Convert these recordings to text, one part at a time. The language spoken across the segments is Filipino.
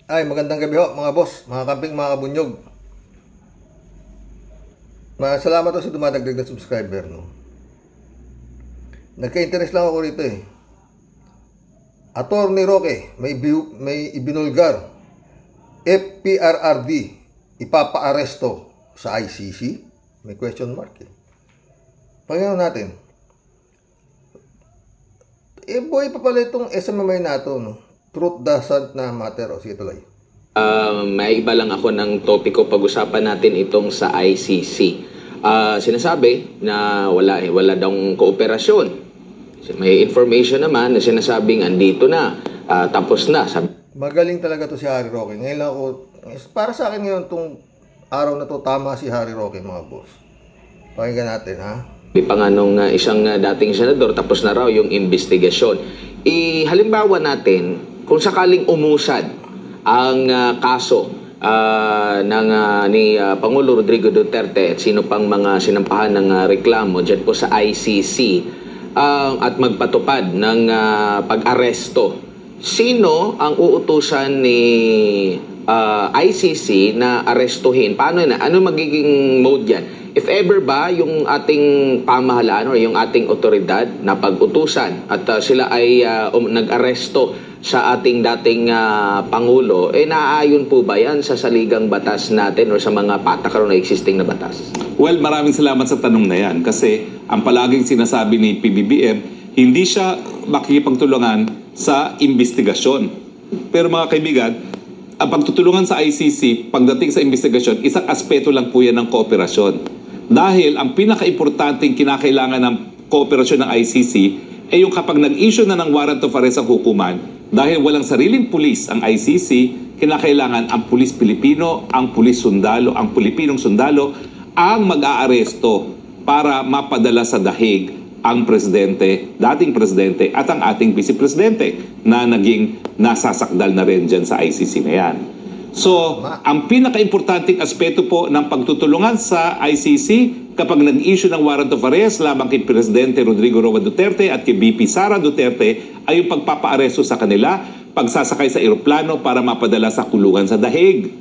Ay, magandang gabi ho, mga boss, mga kamping, mga kabunyog. Salamat ho sa dumadagdag na subscriber, no. Nagka-interest lang ako rito eh. Attorney Roque, may ibinulgar. FPRRD, ipapa-aresto sa ICC? May question mark eh. Pagkano natin? Boy pa pala itong SMMI nato, no. Truth doesn't na matter. O, sige, tuloy. May iba lang ako ng topiko. Pag-usapan natin itong sa ICC. Sinasabi na wala daw kooperasyon. May information naman na sinasabing andito na, tapos na. Magaling talaga to si Harry Roque. Ngayon lang ako, para sa akin ngayon itong araw na to, tama si Harry Roque, mga boss. Pakinggan natin, ha? May panganong isang dating senador, tapos na raw yung investigasyon. Halimbawa natin, kung sakaling umusad ang kaso ni Pangulo Rodrigo Duterte at sino pang mga sinampahan ng reklamo dyan po sa ICC at magpatupad ng pag-aresto, sino ang uutusan ni ICC na arestuhin? Paano na? Ano magiging mode yan? If ever ba yung ating pamahalaan o yung ating otoridad na pag-utusan at sila ay nag-aresto sa ating dating Pangulo, naaayon po ba yan sa saligang batas natin o sa mga patakaran na existing na batas? Well, maraming salamat sa tanong na yan kasi ang palaging sinasabi ni PBBM, hindi siya makikipagtulungan sa investigasyon. Pero mga kaibigan, ang pagtutulungan sa ICC pagdating sa investigasyon, isang aspeto lang po yan ng kooperasyon. Dahil ang pinaka-importanting kinakailangan ng kooperasyon ng ICC ay yung kapag nag-issue na ng warrant of arrest ang hukuman, dahil walang sariling pulis ang ICC, kinakailangan ang pulis Pilipino, ang pulis sundalo, ang Pilipinong sundalo ang mag-aaresto para mapadala sa dahig ang presidente, dating presidente at ang ating vice-presidente na naging nasasakdal na rin dyan sa ICC na yan. So, ang pinaka-importanting aspeto po ng pagtutulungan sa ICC kapag nag-issue ng warrant of arrest labang kay Presidente Rodrigo Roa Duterte at kay VP Sara Duterte ay yung pagpapaaresto sa kanila, pagsasakay sa eroplano para mapadala sa kulungan sa dahig.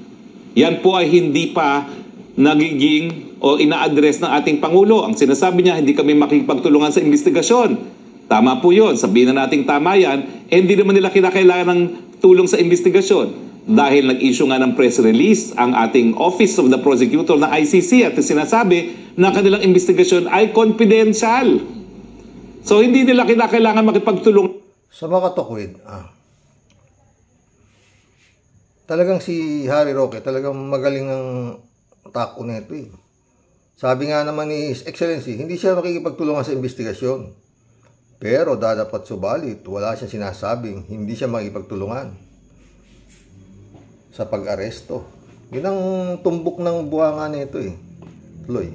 Yan po ay hindi pa nagiging o ina-address ng ating Pangulo. Ang sinasabi niya, hindi kami makikipagtulungan sa investigasyon. Tama po yun. Sabihin na nating tama yan. Hindi naman nila kinakailangan ng tulong sa investigasyon. Dahil nag-issue nga ng press release ang ating Office of the Prosecutor ng ICC at sinasabi na kanilang investigasyon ay confidential. So hindi nila kinakailangan makipagtulong. Sa mga katukwid, talagang si Harry Roque, talagang magaling ang tako nito eh. Sabi nga naman ni His Excellency, hindi siya makikipagtulungan sa investigasyon. Pero dapat subalit, wala siyang sinasabing hindi siya makikipagtulungan sa pag-aresto. Yun ang tumbok ng buhanga nito eh. Tuloy.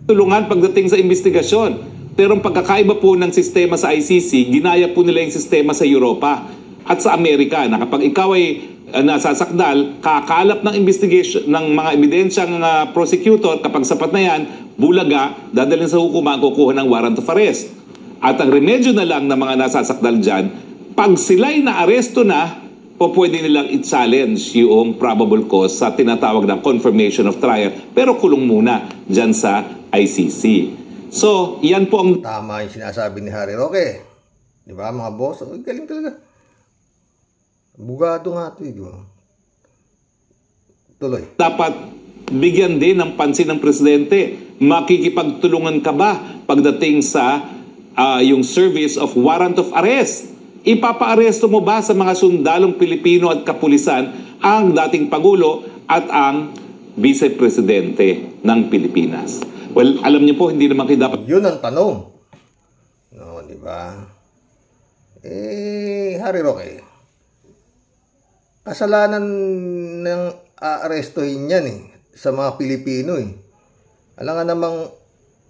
Tulungan pagdating sa investigasyon. Pero ang pagkakaiba po ng sistema sa ICC, ginaya po nila yung sistema sa Europa at sa Amerika na kapag ikaw ay nasasakdal, kakalap ng investigation ng mga ebidensyang prosecutor, kapag sapat na yan, bulaga, dadalhin sa hukuman, kukuha ng warrant of arrest. At ang remedyo na lang ng mga nasasakdal dyan, pag sila'y na-aresto na, o pwede nilang i-challenge yung probable cause sa tinatawag na confirmation of trial, pero kulong muna dyan sa ICC. So, yan po ang... Tama yung sinasabi ni Harry Roque. Di ba, mga boss? Oh, galing talaga. Bugado nga ito, di ba? Tuloy. Dapat bigyan din ng pansin ng presidente. Makikipagtulungan ka ba pagdating sa yung service of warrant of arrest? Ipapa-aresto mo ba sa mga sundalong Pilipino at kapulisan ang dating Pangulo at ang Vice-Presidente ng Pilipinas? Well, alam niyo po, hindi naman kayo dapat... Yun ang tanong. No, di ba? Harry Roque, kasalanan ng aarestohin yan eh, sa mga Pilipino eh. Alam nga namang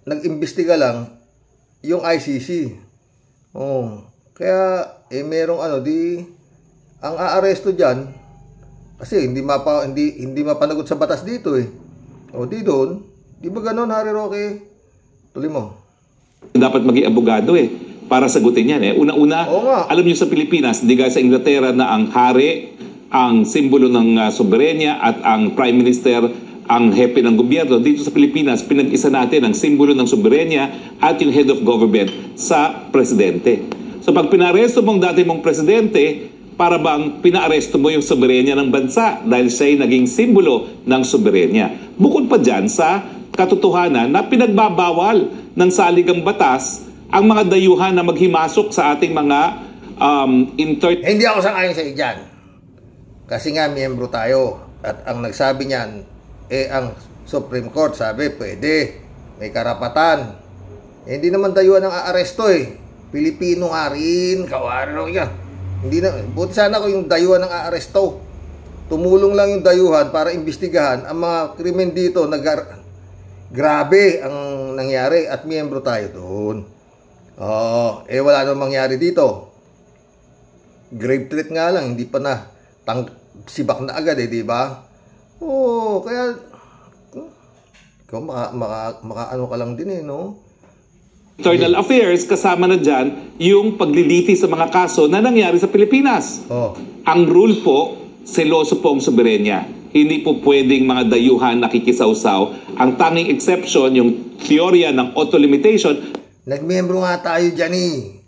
nag-imbestiga lang yung ICC. Oh, kaya merong ang aaresto diyan kasi hindi mapanagot sa batas dito eh. O di doon, di ba ganoon, Harry Roque? Tuloy mo. Dapat maging abogado para sagutin yan Una-una, alam niyo sa Pilipinas, hindi gaya sa Inglaterra na ang hari ang simbolo ng soberenya at ang Prime Minister ang hepe ng gobyerno. Dito sa Pilipinas, pinag-isa natin ang simbolo ng soberenya at yung head of government sa presidente. So pag pinaresto mong dati mong presidente, para bang pinaaresto mo yung soberenya ng bansa dahil siya ay naging simbolo ng soberenya. Bukod pa dyan sa katotohanan na pinagbabawal ng saligang batas ang mga dayuhan na maghimasok sa ating mga Hindi ako sang-ayon sa dyan. Kasi nga, miyembro tayo. At ang nagsabi niyan, ang Supreme Court sabi, pwede. May karapatan. Hindi naman dayuhan ng aaresto Pilipino nga rin. Kawaro yan. Hindi na, buti sana ko yung dayuhan ng aaresto. Tumulong lang yung dayuhan para imbestigahan ang mga krimen dito. Grabe ang nangyari at miyembro tayo doon. Wala namang mangyari dito. Grave threat nga lang, hindi pa na sibak na agad di ba? Kaya ikaw maka-ano ka lang din no? Internal Affairs, kasama na dyan yung paglilitis sa mga kaso na nangyari sa Pilipinas. Ang rule po, seloso po ang soberenya. Hindi po pwedeng mga dayuhan nakikisawsaw. Ang tanging exception, yung teorya ng auto-limitation. Nagmiyembro nga tayo dyan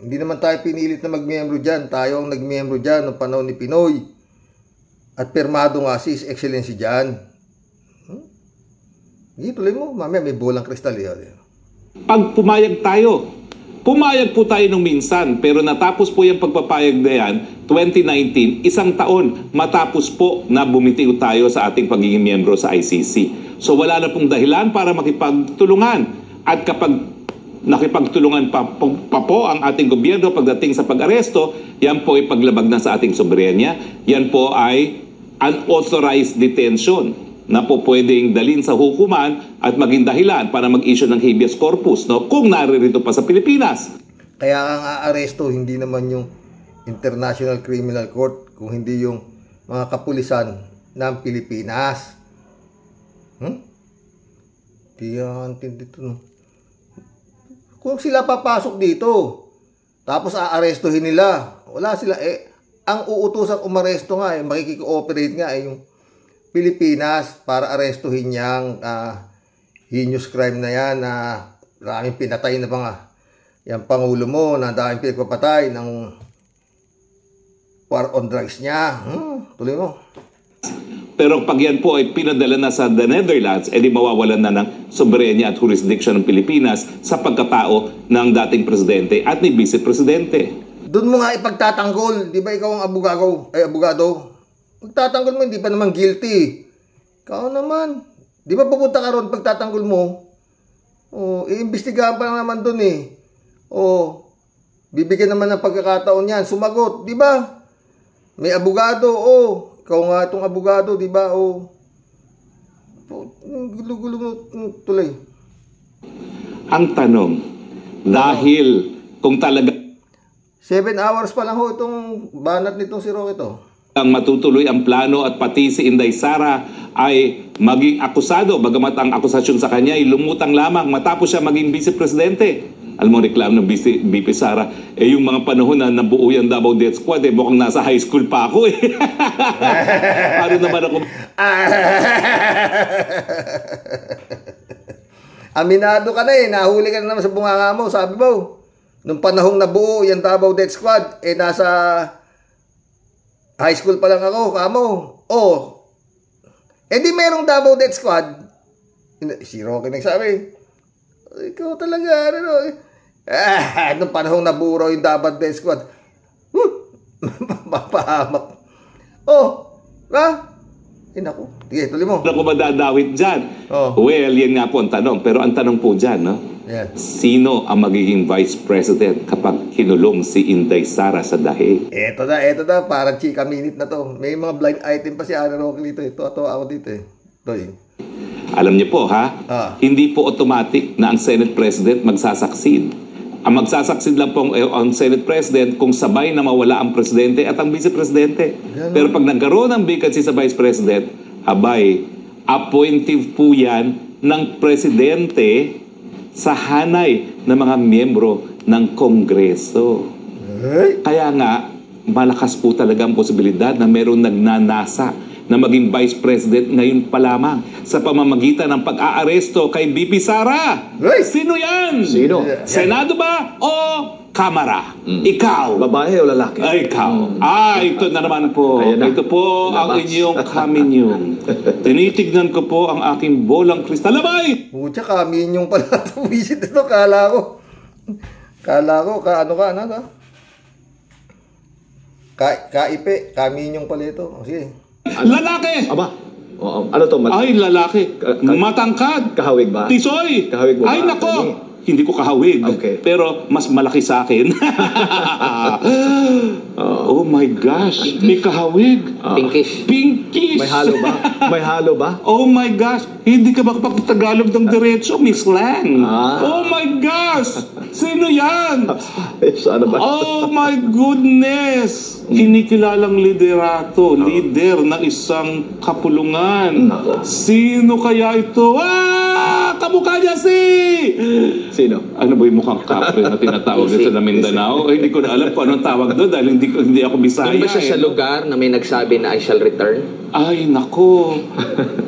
Hindi naman tayo pinilit na magmiyembro dyan. Tayo ang nagmiyembro dyan noong panahon ni Pinoy. At pirmado nga si His Excellency dyan. Tuloy mo. Mamaya may bolang kristal Pag pumayag po tayo nung minsan, pero natapos po yung pagpapayag na yan, 2019, isang taon matapos po na bumitiw tayo sa ating pagiging miyembro sa ICC. So wala na pong dahilan para makipagtulungan. At kapag nakipagtulungan pa po ang ating gobyerno pagdating sa pag-aresto, yan po ay paglabag na sa ating soberenya. Yan po ay unauthorized detention na po pwedeng dalhin sa hukuman at maging dahilan para mag-issue ng habeas corpus kung naririto pa sa Pilipinas. Kaya ang aaresto hindi naman yung International Criminal Court, kung hindi yung mga kapulisan ng Pilipinas. Diyan dito Kung sila papasok dito, tapos aarestuhin nila, wala sila ang uutusang umaresto nga makikikooperate nga yung Pilipinas para arestuhin niyang heinous crime na yan na maraming pinatay na mga yung Pangulo mo na daming pinagpapatay ng war on drugs niya. Tuloy mo. Pero pag yan po ay pinadala na sa the Netherlands, edi mawawalan na ng soberenya at jurisdiction ng Pilipinas sa pagkatao ng dating presidente at ni vice presidente. Doon mo nga ipagtatanggol. Di ba ikaw ang abogado? Pagtatanggol mo, hindi pa naman guilty. Ikaw naman. Di ba pupunta ka ron pagtatanggol mo? Iimbestigahan pa naman doon bibigyan naman ng pagkakataon yan. Sumagot, di ba? May abogado, ikaw nga itong abogado, di ba? Gulo-gulo mo tuloy. Ang tanong, dahil kung talaga 7 hours pa lang itong banat nitong si Roque ang matutuloy ang plano at pati si Inday Sara ay maging akusado, bagamat ang akusasyon sa kanya ay lumutang lamang matapos siya maging vice-presidente. Alam mo, reklamo ng BP Sara, yung mga panahon na nabuo yung Davao Death Squad, mukhang nasa high school pa ako Paano naman ako? Aminado ka na nahuli ka na naman sa bunganga mo, sabi mo. Nung panahong nabuo yung Davao Death Squad, nasa high school pa lang ako, kamo. Di merong Davao Death Squad. Si Roque nagsabi, ikaw talaga, nung panahong nabuo yung Davao Death Squad, mapahamak. Naku, sige, tuloy mo. Ako madadawit dyan? Well, yan nga po ang tanong. Pero ang tanong po dyan, sino ang magiging vice president kapag kinulong si Inday Sara sa dahi? Eto na, parang chika minute na to. May mga blind item pa si Ana Roque dito. Ito ako dito Alam niyo po hindi po automatic na ang Senate President magsasaksid. Ang magsasaksid lang po ang Senate President kung sabay na mawala ang Presidente at ang Vice Presidente. Pero pag nagkaroon ng vacancy sa Vice President, appointive po yan ng Presidente sa hanay ng mga miyembro ng Kongreso. Kaya nga, malakas po talaga ang posibilidad na meron nagnanasa na maging Vice President ngayon pa lamang sa pamamagitan ng pag-aaresto kay BP Sara. Hey! Sino yan? Sino? Senado ba o Kamara? Ikaw. Babae o lalaki? Ay, ikaw. Ito na naman po. Ayan na. Ito po ang Labas. inyong kaminyong. Tinitignan ko po ang aking bolang kristal. Labay! Pucha, kaminyong pala ito. Visit ito, kala ko. Kala ko, ano ka? Kaipe, kaminyong pala ito. O, sige. Lalaki! Aba, oo. Ano to? Ay, lalaki. Matangkad. Kahawig ba? Tisoy. Kahawig mo ba? Ay, nako. Attorney? Hindi ko kahawig. Okay. Pero mas malaki sa akin. Oh my gosh. May kahawig. Pinkish. Pinkish. May halo ba? May halo ba? Oh my gosh. Hindi ka makapagtagalog ng diretso, Miss Lang. Ah. Oh my gosh. Sino yan? Ano ba? Oh my goodness! Kinikilalang liderato, leader ng isang kapulungan. Sino kaya ito? Kamukha niya si... Sino? Ano ba yung mukhang kapre na tinatawag dito sa Mindanao? Hindi ko na alam kung anong tawag doon dahil hindi ako Bisaya. Doon ba siya sa lugar na may nagsabi na I shall return? Ay, nako.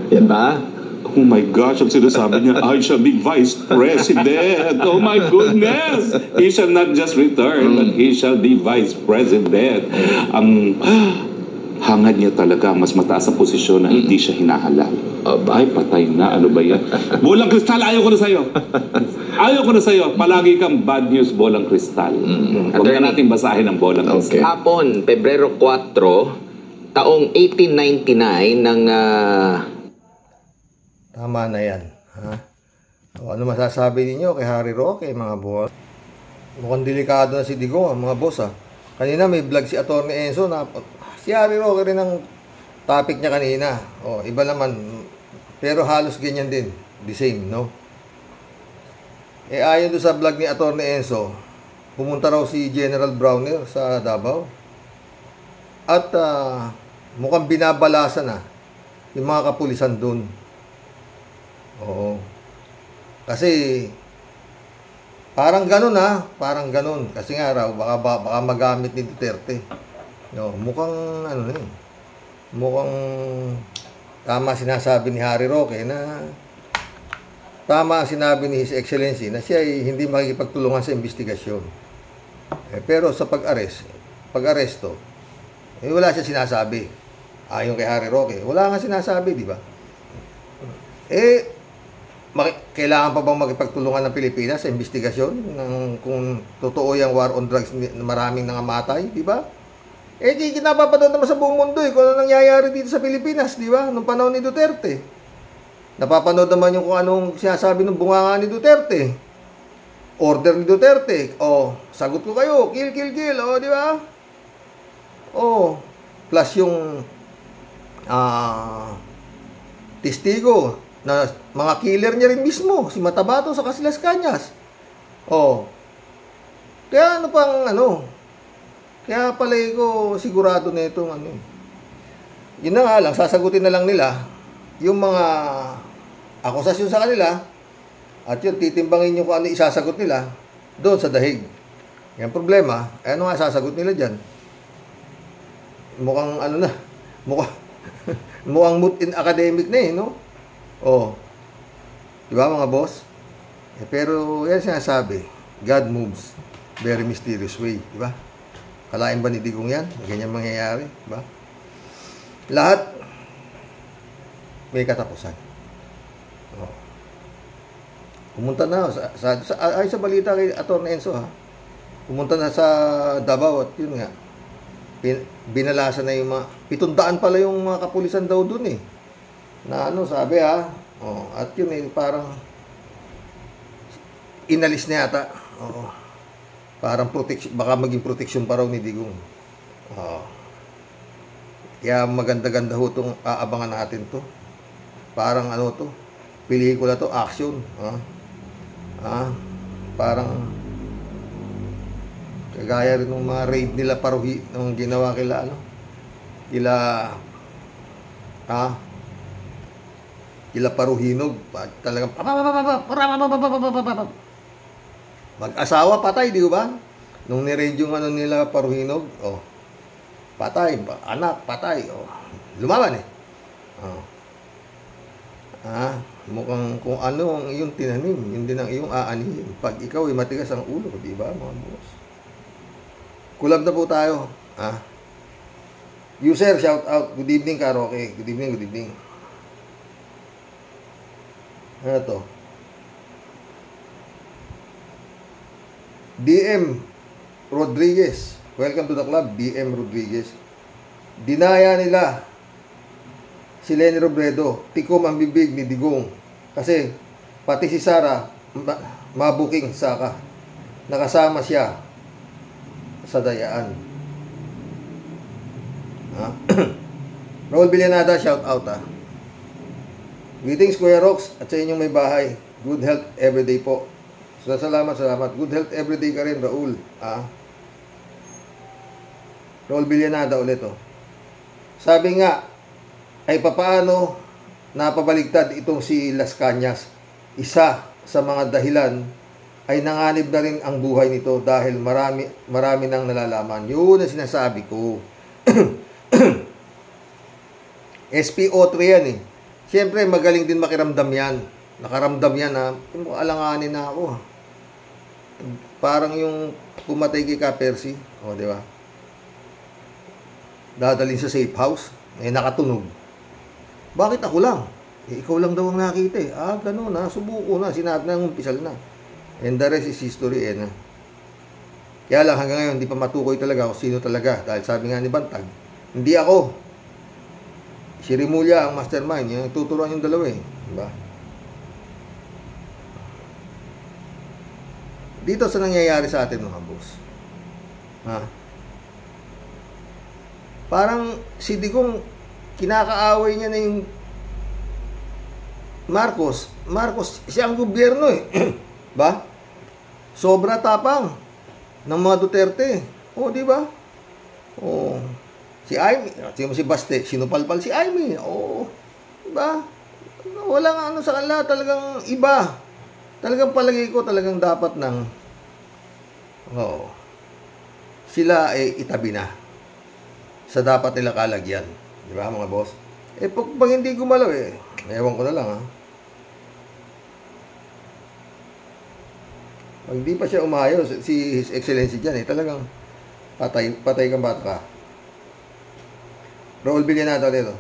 Yan ba? Oh my gosh, ang sinasabi niya, I shall be Vice President. Oh my goodness. He shall not just return, but he shall be Vice President. Ang hangad niya talaga, mas mataas sa posisyon na hindi siya hinahalal. Ay, patay na. Ano ba yan? Bolang Kristal, ayaw ko na sa'yo. Ayaw ko na sa'yo. Palagi kang bad news, Bolang Kristal. Huwag na natin basahin ang Bolang Kristal. Hapon, Pebrero 4, taong 1899 ng... Tama na yan. Ha? O, ano masasabi ninyo kay Harry Roque, mga boss? Mukhang delikado na si Digo, mga boss. Kanina may vlog si Atty. Enzo na si Harry Roque rin ang topic niya kanina. O, iba naman. Pero halos ganyan din. The same, no? Ayon doon sa vlog ni Atty. Enzo, pumunta raw si General Browner sa Davao. At mukhang binabalasa na yung mga kapulisan doon. Oo. Kasi parang ganun parang ganun. Kasi nga raw baka magamit ni Duterte. No, mukhang ano na. Mukhang tama sinasabi ni Harry Roque na tama ang sinabi ni His Excellency na siya ay hindi makikipagtulungan sa investigasyon. Pero sa pag-aresto, wala siya sinasabi. Ayon kay Harry Roque, wala nga sinasabi, di ba? Kailangan pa bang makipagtulungan ng Pilipinas sa investigasyon ng kung totoo yung war on drugs na maraming nangamatay, di ba? Kinapapanood naman sa buong mundo kung ano nangyayari dito sa Pilipinas, di ba? Nung panahon ni Duterte. Napapanood naman yung kung anong sinasabi ng bunganga ni Duterte. Order ni Duterte. Sagot ko kayo, kill, di ba? Plus yung testigo na mga killer niya rin mismo, si Matabato sa Casilas Cañas. Kaya kaya palagi ko sigurado na itong Yun na nga lang, sasagutin na lang nila yung mga akusasyon sa kanila at yun, titimbangin nyo kung ano isasagot nila doon sa dahig. Yung problema, ano nga sasagot nila dyan? Mukhang mukhang moot in academic na no? Diba mga boss? Pero yan sinasabi, God moves very mysterious way, diba? Kalain ba ni Digong yan? Ganyan mangyayari, diba? Lahat may katapusan. Pumunta na ay sa balita kay Atty. Enzo pumunta na sa Davao at yun nga binalasa na yung mga 700 pala yung mga kapulisan daw dun na sabi at yun parang inalis na yata parang protection, baka maging protection pa raw ni Digong. Kaya maganda-ganda ho itong aabangan natin to, parang to, pelikula to, action. Parang kagaya rin ng mga raid nila Paruhi nung ginawa kila Paruhinog, talagang mag-asawa patay, di ba? Nung ni-raid yung nila Paruhinog, Patay, anak, patay. Oh. Lumaban eh. Oh. Mukhang kung ano ang iyong tinanim, yun din ang iyong aanihin. Pag ikaw ay matigas ang ulo, di ba mga boss? Kulab na po tayo. User, shout out. Good evening, Karoke. Good evening, good evening. Ano to? DM Rodriguez. Welcome to the club, DM Rodriguez. Dinaya nila si Lenny Robredo. Tikom ang bibig ni Digong. Kasi pati si Sara mabuking saka. Nakasama siya sa dayaan. Raul Villanada, shout out Greetings Kuya Rox at sa inyong may bahay. Good health everyday po. Salamat. Good health everyday ka rin, Raul. Raul Villanada ulit Sabi nga, ay papaano napabaligtad itong si Las Cañas. Isa sa mga dahilan ay nanganib na rin ang buhay nito dahil marami nang nalalaman. Yun ang sinasabi ko. SPO3 yan eh. Siyempre magaling din makiramdam yan. Nakaramdam yan alanganin na ako. Parang yung pumatay kay Ka-Percy. Di ba? Dadalhin sa safe house. Nakatunog. Bakit ako lang? Ikaw lang daw ang nakita eh. Ganun subuko na. Sinabi na umpisal na. And the rest is history Kaya lang hanggang ngayon hindi pa matukoy talaga kung sino talaga. Dahil sabi nga ni Bantag, hindi ako. Si Rimulya ang mastermind. Yung tuturuan yung dalawa eh. Diba? Dito sa nangyayari sa atin mga boss. Parang si Digong kinakaaway niya na yung Marcos, siya ang gobyerno eh. Ba? Sobra tapang ng mga Duterte. Di ba? Si Aimee, si Baste, sinupalpal si Aimee. Di ba? Walang sa kanila, talagang iba. Talagang palagi ko talagang dapat ng sila ay itabi na sa dapat nila kalagyan. Di ba mga boss? Pag hindi gumalaw ewan ko na lang Pag di pa siya umayos, si His Excellency dyan talagang patay kang bata ka. Raul Villanada dito.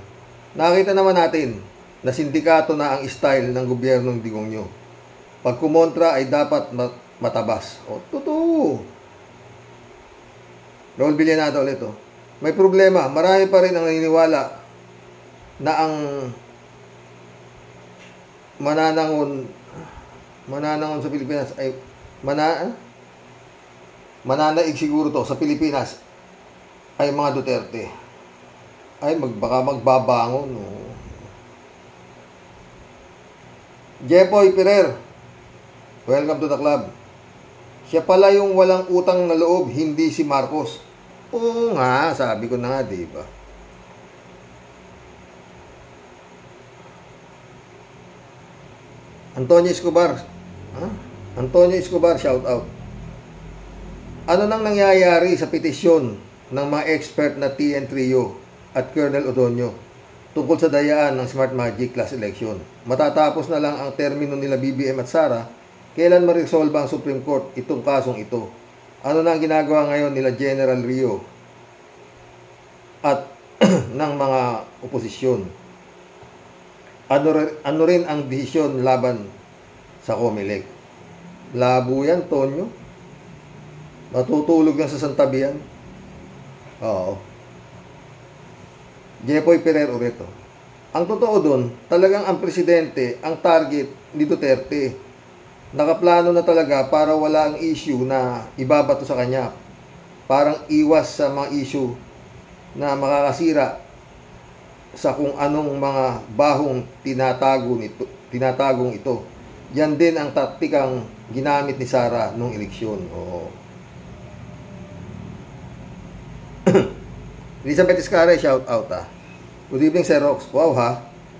Nakita naman natin na sindikato na ang style ng gobyernong Digong nyo. Pag kumontra ay dapat matabas. Totoo. Raul Villanada ulit May problema. Marami pa rin ang naniniwala na ang mananangon sa Pilipinas ay mananaig siguro sa Pilipinas ay mga Duterte. Baka magbabangon. Jepoy Pirer, welcome to the club. Siya pala yung walang utang na loob, hindi si Marcos. Oo nga, sabi ko na nga, diba? Antonio Escobar, shout out. Ano nang nangyayari sa petisyon ng mga expert na TN Trio at Colonel Odonio tungkol sa dayaan ng Smart Magic class election? Matatapos na lang ang termino nila BBM at Sara, kailan ma-resolve ang Supreme Court itong kasong ito? Ano na ang ginagawa ngayon nila General Rio at ng mga oposisyon? Ano rin ang desisyon laban sa Comelec? Labo yan, Tonyo. Matutulog yan sa santabihan. Jepoy Pereira ulit Ang totoo dun, talagang ang presidente, ang target ni Duterte. Nakaplano na talaga para wala ang issue na ibabato sa kanya. Parang iwas sa mga issue na makakasira sa kung anong mga bahong tinatagong ito. Yan din ang taktikang ginamit ni Sara nung eleksyon. Elizabeth Iscare, shout out Good evening, Sir Rox. Wow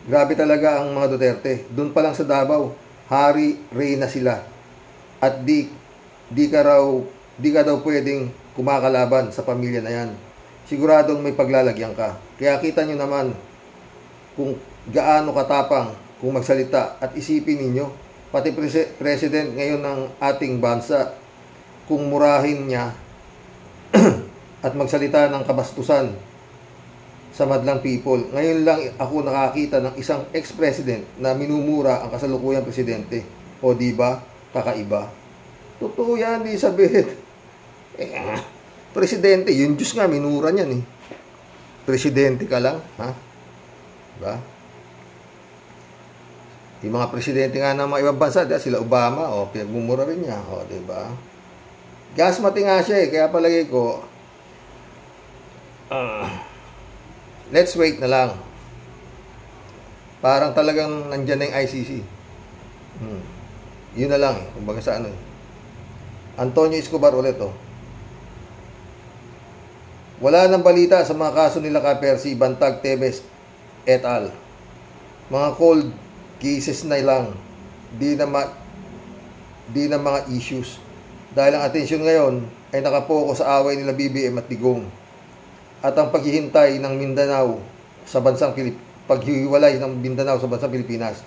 grabe talaga ang mga Duterte. Doon pa lang sa Davao, hari, reyna sila. At di ka daw pwedeng kumakalaban sa pamilya na yan. siguradong may paglalagyan ka. Kaya kita nyo naman kung gaano katapang kung magsalita at isipin ninyo, pati president ngayon ng ating bansa, kung murahin niya at magsalita ng kabastusan sa madlang people. Ngayon lang ako nakakita ng isang ex-president na minumura ang kasalukuyang presidente. O di ba? Kakaiba. Totoo yan, Elizabeth. Presidente, yung Diyos nga, minura niyan eh. Presidente ka lang, ha? Diba? Yung mga presidente nga ng mga ibang bansa, diba? Sila Obama, o pinagmumura rin niya, o diba? Gasmati nga siya eh, kaya palagi ko, let's wait na lang. Parang talagang nandyan na yung ICC. Yun na lang eh, kumbaga sa ano eh. Antonio Escobar ulit oh. Wala nang balita sa mga kaso nila Ka-Percy, Bantag, Tebes et al. Mga cold cases na lang, di na mga issues. Dahil ang atensyon ngayon ay nakapokus sa away nila BBM at Digong. At ang paghihintay ng Mindanao sa bansang paghihiwalay ng Mindanao sa bansang Pilipinas.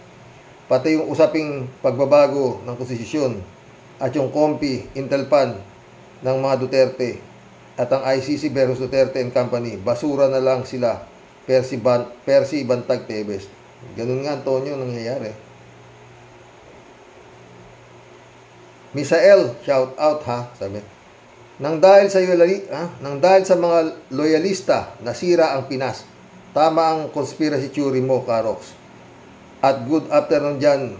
Pati yung usaping pagbabago ng konstitusyon at yung COMPI, Intelpan ng mga Duterte at ang ICC versus Duterte and Company, basura na lang sila. Percy Bantag, Tebes. Ganun nga, Antonio, nangyayari. Misael, shout out ha, sabi. Nang dahil sa mga loyalista, nasira ang Pinas. Tama ang conspiracy theory mo, Karox. At good afternoon dyan.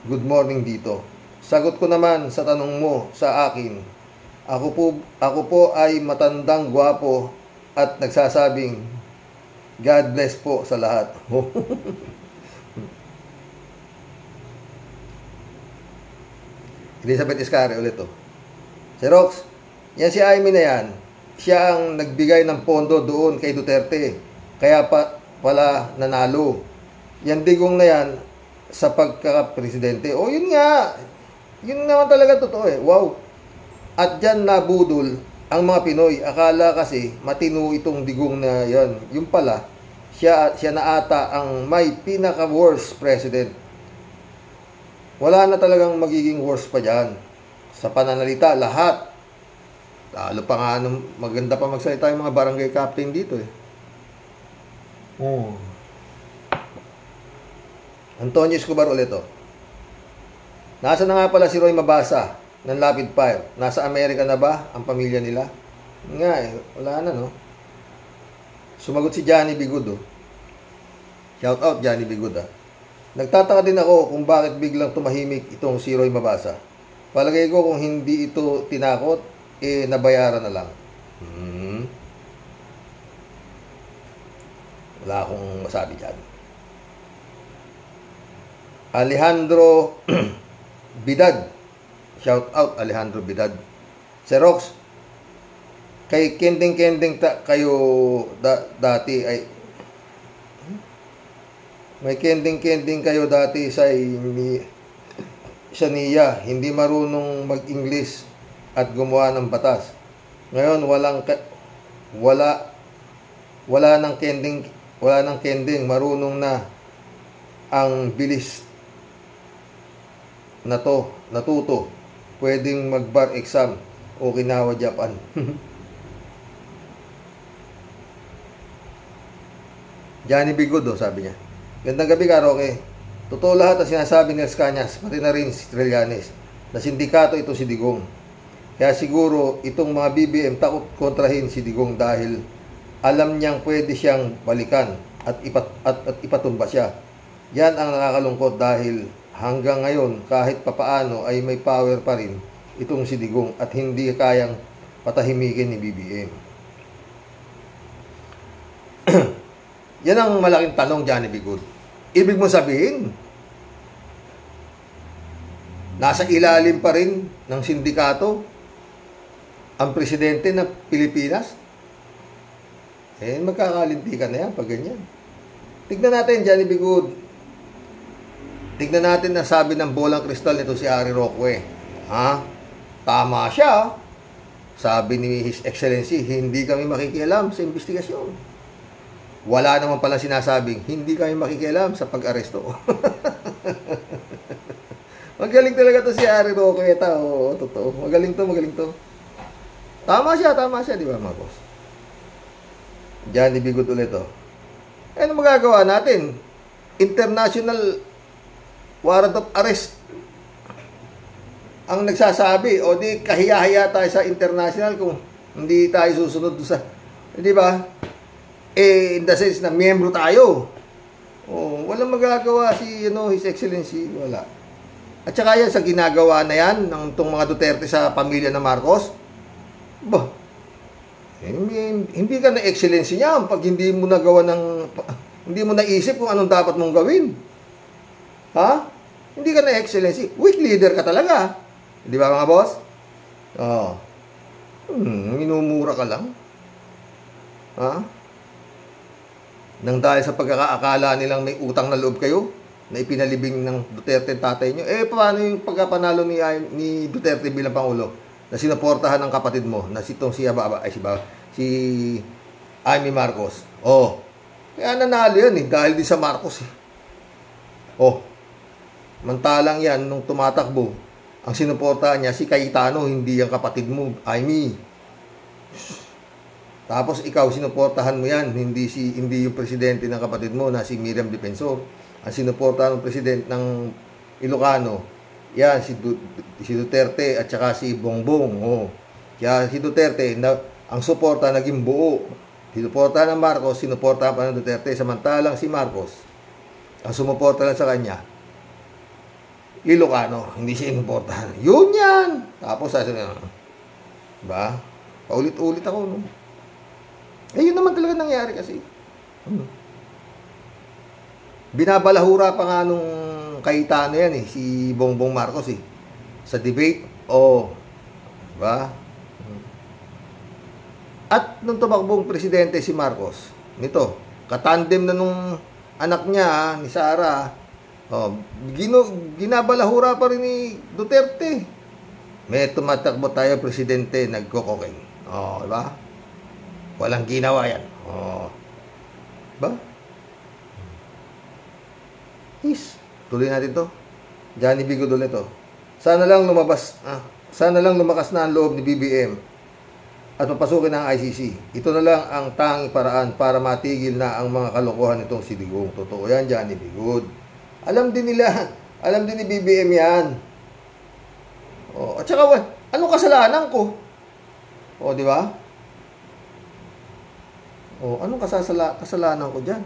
Good morning dito. Sagot ko naman sa tanong mo sa akin. Ako po ay matandang gwapo at nagsasabing God bless po sa lahat. Elizabeth Iscari ulit to. Si Rox, yan si Amy na yan. Siya ang nagbigay ng pondo doon kay Duterte. Kaya pala nanalo. Yan Digong na yan sa pagkakapresidente. O yun nga. Yun naman talaga totoo eh. Wow. At dyan nabudol ang mga Pinoy. Akala kasi matino itong Digong na yan. Yung pala, siya na ata ang may pinaka-worst president. Wala na talagang magiging worst pa dyan. Sa pananalita, lahat. Talo pa nga, maganda pa magsalita yung mga barangay captain dito eh. Antonio Escobar ulit oh. Nasa na nga pala si Roy Mabasa ng Lapid Fire? Nasa Amerika na ba ang pamilya nila? Nga eh, wala na no. Sumagot si Johnny Bigud oh. Shout out Johnny Bigud ah. Nagtataka din ako kung bakit biglang tumahimik itong si Roy Mabasa. Palagay ko kung hindi ito tinakot, eh nabayaran na lang. Wala akong masabi dyan. Alejandro Bidad. Shout out Alejandro Bidad. Xerox, kay kending-kending kayo dati ay may kending-kending kayo dati sa niya, hindi marunong mag-English at gumawa ng batas. Ngayon wala nang kending, marunong na ang bilis na to, natuto. Pwedeng mag-bar exam Okinawa, Japan. Johnny Bigodo, sabi niya. Gandang gabi, Karoke. Totoo lahat ang sinasabi ni Las Cañas, pati na rin si Trillanes, na sindikato ito si Digong. Kaya siguro itong mga BBM takot kontrahin si Digong dahil alam niyang pwede siyang balikan at ipatumba siya. Yan ang nakakalungkot dahil hanggang ngayon kahit papaano ay may power pa rin itong si Digong at hindi kayang patahimikin ni BBM. Yan ang malaking tanong, Johnny Bigud. Ibig mo sabihin, nasa ilalim pa rin ng sindikato ang presidente ng Pilipinas? Eh, magkakalintikan na yan pag ganyan. Tignan natin, Johnny Bigud. Tignan natin ang sabi ng bolang kristal nito si Harry Roque. Ha? Tama siya. Sabi ni His Excellency, hindi kami makikialam sa investigasyon. Wala naman pala sinasabing, hindi kami makikialam sa pag-aresto. Magaling talaga to si Harry Roqueta. Oo, totoo. Magaling to. Tama siya, di ba mga boss? Johnny Bigot ulit to. Ano magagawa natin? International warrant of arrest ang nagsasabi, o di kahiya-hiya tayo sa international kung hindi tayo susunod sa, di ba? In the sense na miyembro tayo. Walang magagawa si His Excellency, wala. At saka yan sa ginagawa na yan ng tong mga Duterte sa pamilya ng Marcos, hindi ka na excellency niya pag hindi mo nagawa hindi mo naisip kung anong dapat mong gawin. Ha? Hindi ka na excellency. Weak leader ka talaga. Di ba mga boss? Minumura ka lang. Ha? Nang dahil sa pagkakaakala nilang may utang na loob kayo, na ipinalibing ng Duterte tatay nyo, paano yung pagkapanalo ni Duterte bilang Pangulo, na sinuportahan ng kapatid mo, na si Amy Marcos. Kaya nanalo yan dahil din sa Marcos mantalang yan, nung tumatakbo, ang sinuportahan niya, si Cayetano, hindi yung kapatid mo, Amy. Tapos ikaw, sinuportahan mo yan, hindi yung presidente ng kapatid mo, na si Miriam Defensor. Ang sinuportahan ng presidente ng Ilocano, yan, si Duterte at saka si Bongbong. Kaya si Duterte, ang suporta naging buo. Sinuportahan ng Marcos, sinuportahan pa ng Duterte. Samantalang si Marcos, ang sumuporta lang sa kanya, Ilocano, hindi siya inuportahan. Yun yan! Tapos sasabi na, ba? Paulit-ulit ako, no? Yun naman talaga nangyari kasi. Binabalahura pa nga nung Cayetano yan si Bongbong Marcos sa debate. Ba? At nung tumakbong presidente si Marcos, nito, katandem na nung anak niya, ni Sara, ginabalahura pa rin ni Duterte. May tumatakbo tayo presidente, nagko-cocaine. Diba? Walang ginawa yan. Ba? Tuloy natin to. Johnny Bigot ulit to. Sana lang lumakas na ang loob ni BBM at mapasukin ng ICC. Ito na lang ang tanging paraan para matigil na ang mga kalokohan nitong si Digong. Totoo yan, Johnny Bigot. Alam din ni BBM yan. At saka, anong kasalanan ko? Di ba? Anong kasalanan ko dyan?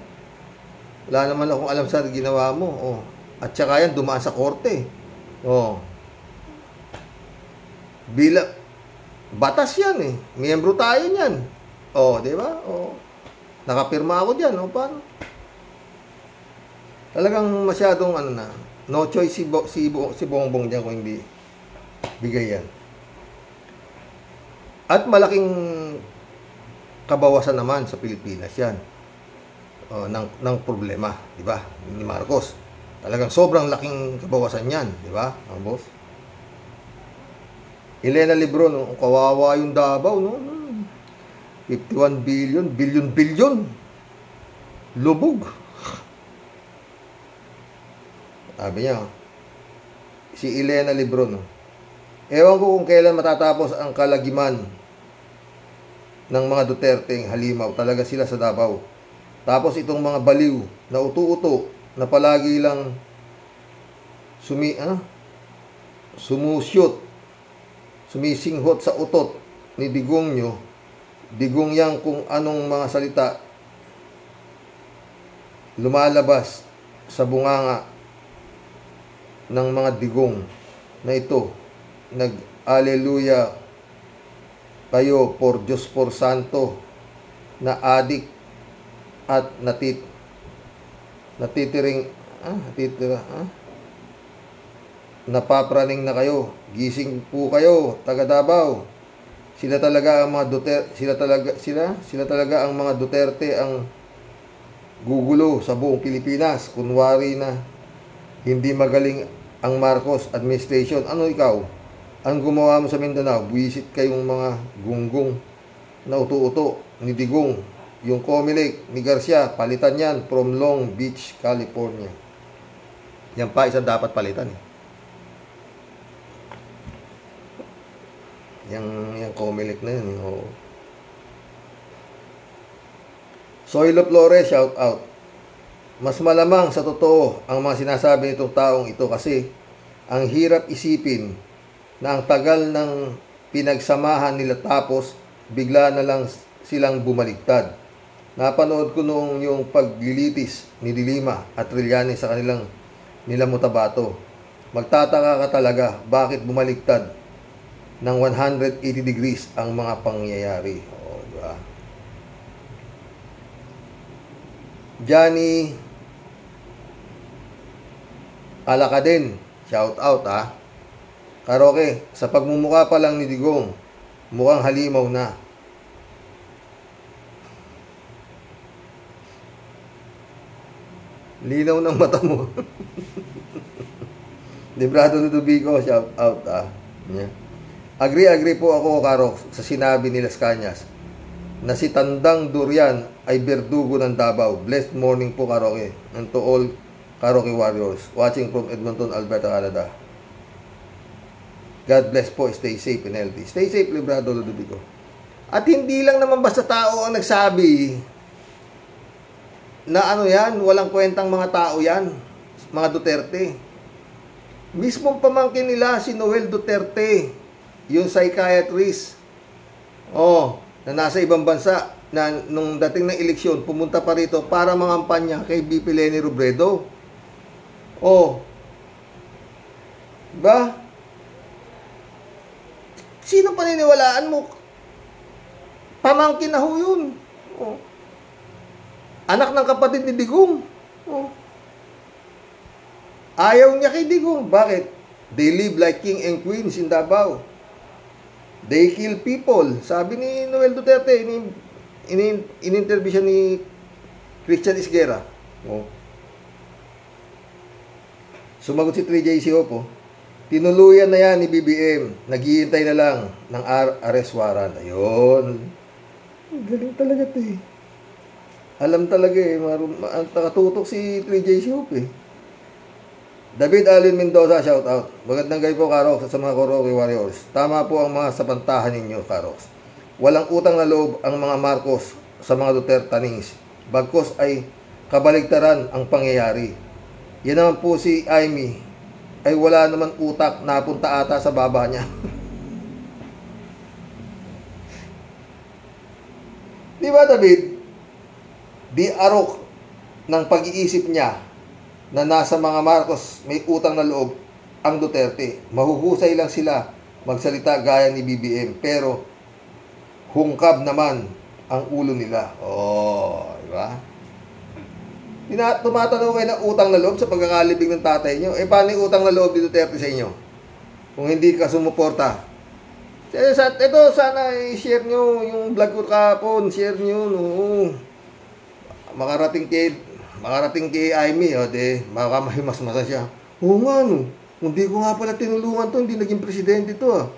Wala naman akong alam sa ginawa mo. At saka yan, dumaan sa korte. Batas yan Miyembro tayo niyan. Di ba? Nakapirma ako dyan. Paano? Talagang masyadong no choice si Bongbong dyan kung hindi bigay yan. At malaking kabawasan naman sa Pilipinas yan ng problema, di ba? Ni Marcos. Talagang sobrang laking kabawasan yan, di ba? Ang boss. Elena Lebron, kawawa yung Davao, no? 51 billion. Lubog. Sabi niya, si Elena Lebron, ewan ko kung kailan matatapos ang kalagiman ng mga Duterte halimaw. Talaga sila sa Davao. Tapos itong mga baliw na uto-uto na palagi lang sumisinghot sa utot ni Digong nyo. Digong yang kung anong mga salita lumalabas sa bunganga ng mga digong na ito. Nag-aleluya kayo por Diyos por Santo na adik at napapraning na kayo. Gising po kayo, taga Davao. Sila talaga ang mga Duterte, sila talaga ang mga Duterte ang gugulo sa buong Pilipinas. Kunwari na hindi magaling ang Marcos administration. Ano ikaw? Ang gumawa mo sa Mindanao, buwisit kayong mga gunggong na uto-uto ni Digong. Yung Comelec ni Garcia, palitan yan from Long Beach, California. Yan pa, isa dapat palitan eh. Yung Comelec na yun. Oh. Soylo Flores, shout out. Mas malamang sa totoo ang mga sinasabi nitong taong ito kasi ang hirap isipin na ang tagal ng pinagsamahan nila tapos bigla na lang silang bumaligtad. Napanood ko noong yung paglilitis ni Dilima at Trillanes sa kanilang nila Mutabato. Magtataka ka talaga bakit bumaligtad ng 180 degrees ang mga pangyayari. O, diba? Johnny Alakaden, shout out ha. Karaoke, sa pagmumukha pa lang ni Digong, mukhang halimaw na. Linaw ng mata mo. Librado Ludovico, shout out ha. Yeah. Agree po ako, Karok, sa sinabi ni Las Cañas na si Tandang Durian ay berdugo ng Davao. Blessed morning po, Karaoke, and to all Karaoke warriors watching from Edmonton, Alberta, Canada. God bless po. Stay safe and healthy. Stay safe, Librado Ludovico. At hindi lang naman basta tao ang nagsabi na ano yan, walang kwentang mga tao yan, mga Duterte. Mismong pamangkin nila si Noel Duterte, yung psychiatrist, na nasa ibang bansa, na nung dating ng eleksyon, pumunta pa rito para mangampanya kay BP Leni Robredo. Diba? Sino paniniwalaan mo? Pamangkin na ho yun. Anak ng kapatid ni Digong. Ayaw niya kay Digong. Bakit? They live like king and queens in Davao. They kill people. Sabi ni Noel Duterte, in-interview siya ni Christian Isguera. Sumagot si 3JC Opo. Tinuluyan na yan ni BBM. Naghihintay na lang ng arrest warrant. Ayun. Galing talaga ito eh. Alam talaga eh. Nakatutok si 3JC Opo eh. David Alvin Mendoza, shout out. Magandang gabi po, Karox, sa mga Karaoke Warriors. Tama po ang mga sapantahan ninyo, Karox. Walang utang na loob ang mga Marcos sa mga Dutertanings. Bagkos ay kabaligtaran ang pangyayari. Yan naman po si Amy ay wala naman utak, napunta ata sa baba niya. Di ba, David? Di arok ng pag-iisip niya na nasa mga Marcos may utang na loob ang Duterte. Mahuhusay lang sila magsalita gaya ni BBM, pero hungkab naman ang ulo nila. Di ba? Tumatanong kayo ng utang na loob sa pagkakalibing ng tatay nyo. Paano yung utang na loob ni Duterte sa inyo? Kung hindi ka sumuporta. Ito, sana i-share nyo yung vlog ko kahapon. Share nyo, no. Makarating kay Amy, baka mahimasmasa siya. Oo nga, no. Hindi ko nga pala tinulungan to, hindi naging presidente to,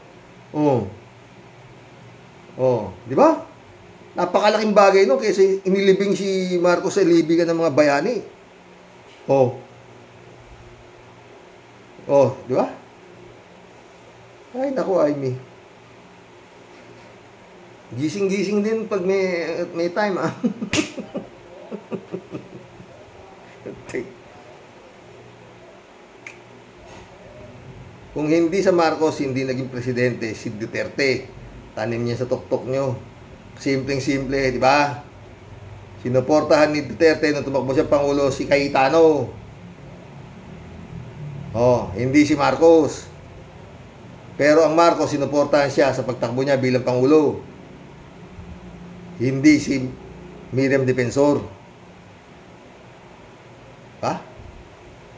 di ba? Napakalaking bagay no kasi inilibing si Marcos sa libigan ng mga bayani. Di ba? Ay, naku, Amy. Gising-gising din pag may time, Kung hindi sa Marcos, hindi naging presidente si Duterte. Tanim niya sa tuktok nyo. Simpleng-simple, di ba? Sinuportahan ni Duterte nung tumakbo siya Pangulo si Cayetano. Hindi si Marcos. Pero ang Marcos, sinuportahan siya sa pagtakbo niya bilang Pangulo. Hindi si Miriam Defensor.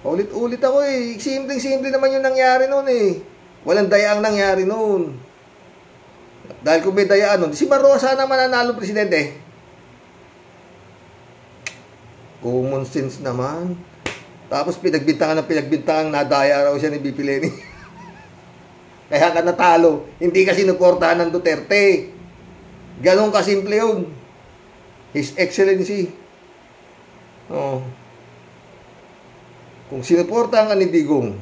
Ulit-ulit ako eh. Simpleng-simple naman yung nangyari noon eh. Walang dayaang nangyari noon. Dahil kung may dayaan nun, si Marrosa na mananalo presidente. Common sense naman. Tapos pinagbintangan nadaya raw siya ni BP Leni. Kaya ka natalo. Hindi ka sinuportahan ng Duterte. Ganon kasimple yun. His Excellency. Oh. Kung sinuportahan ka ni Digong,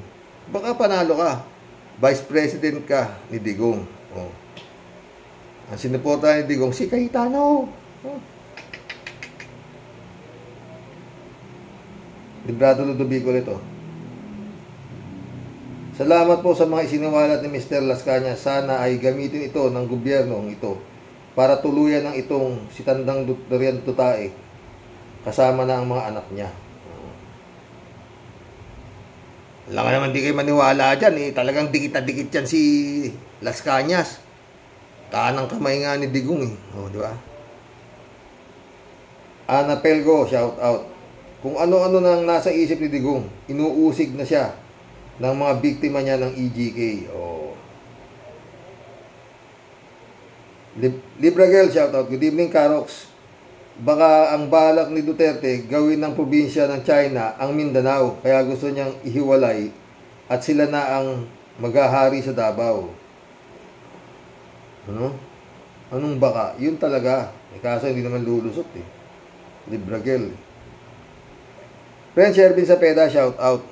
baka panalo ka. Vice President ka ni Digong. Oh. Ang sinuportahan ni Digong, si Cayetano. Oh. Librado Ludovico ito. Salamat po sa mga isiniwalat ni Mr. Las Cañas. Sana ay gamitin ito ng gobyernong ito para tuluyan ng itong si Tandang Dorian Tutae kasama na ang mga anak niya. Wala nga naman di kayo maniwala dyan eh. Talagang dikit na dikit yan si Las Cañas. Kanang kamay nga ni Digong eh. O, di ba? Ana Pelgo, shout out. Kung ano-ano nang nasa isip ni Digong, inuusig na siya ng mga biktima niya ng EGK. Oh. Libra Girl, shout out. Good evening, Karox. Baka ang balak ni Duterte gawin ng probinsya ng China ang Mindanao, kaya gusto niyang ihiwalay at sila na ang maghahari sa Davao. Ano? Anong baka? Yun talaga. Kaso hindi naman lulusot eh. Libra Girl. Friend Shervin Sapeda, shout out.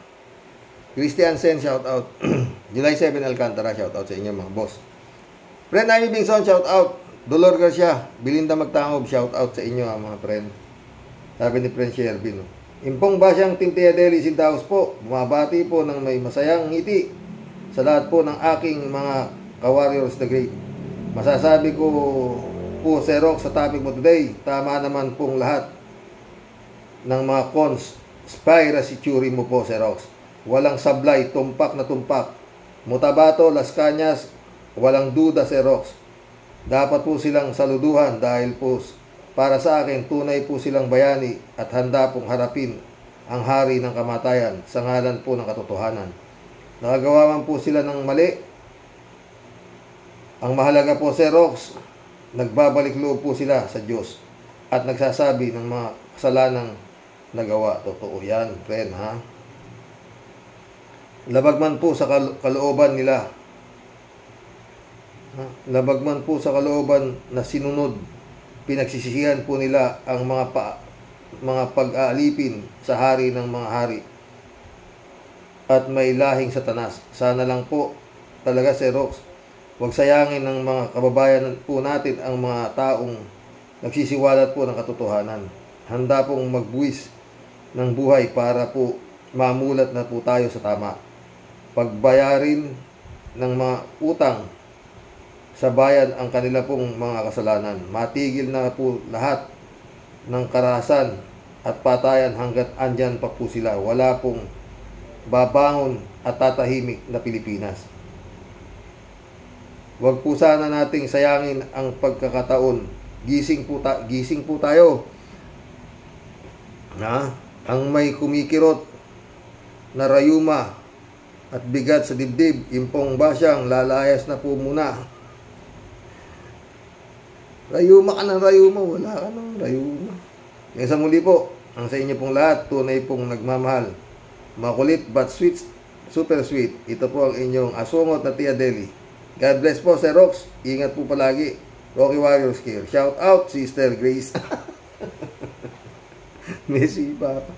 Christian Sen, shout out. July 7 Alcantara, shout out sa inyo mga boss. Friend Amy Bingson, shout out. Dolor Garcia, Belinda Magtangob, shout out sa inyo mga friend. Sabi ni Friend Shervin. Impong Basyang Team Tia Deli Sintaos po. Bumabati po ng may masayang ngiti sa lahat po ng aking mga ka-warriors the great. Masasabi ko po, Xerox, sa topic mo today, tama naman pong lahat ng mga conspiracy mo po, Xerox. Walang sablay, tumpak na tumpak. Mutabato, Las Cañas, walang duda, Xerox. Dapat po silang saluduhan dahil po para sa akin tunay po silang bayani at handa pong harapin ang hari ng kamatayan sa ngalan po ng katotohanan. Nakagawa man po sila ng mali. Ang mahalaga po, Xerox, nagbabalik loob po sila sa Diyos at nagsasabi ng mga kasalanang nagawa. Totoo yan, friend, ha? Labag man po sa kalooban nila. Labag man po sa kalooban na sinunod, pinagsisisihan po nila ang mga pag-aalipin sa hari ng mga hari at may lahing Satanas. Sana lang po talaga, Xerox, huwag sayangin ng mga kababayan po natin ang mga taong nagsisiwalat po ng katotohanan. Handa pong magbuwis ng buhay para po mamulat na po tayo sa tama. Pagbayarin ng mga utang sa bayan ang kanila pong mga kasalanan. Matigil na po lahat ng karahasan at patayan hanggat andyan pa po sila. Wala pong babangon at tatahimik na Pilipinas. Huwag po sana nating sayangin ang pagkakataon. Gising po tayo. Ang may kumikirot na rayuma at bigat sa dibdib, Impong Basyang, lalayas na po muna. Rayuma ka ng rayuma, wala ka ng rayuma. Ngayon sa muli po, ang sa inyo pong lahat, tunay pong nagmamahal. Makulit but sweet, super sweet. Ito po ang inyong asungot na Tia Deli. God bless po, Xerox. Ingat po palagi. Rocky Warriors here. Shout out, Sister Grace. Messi, Papa.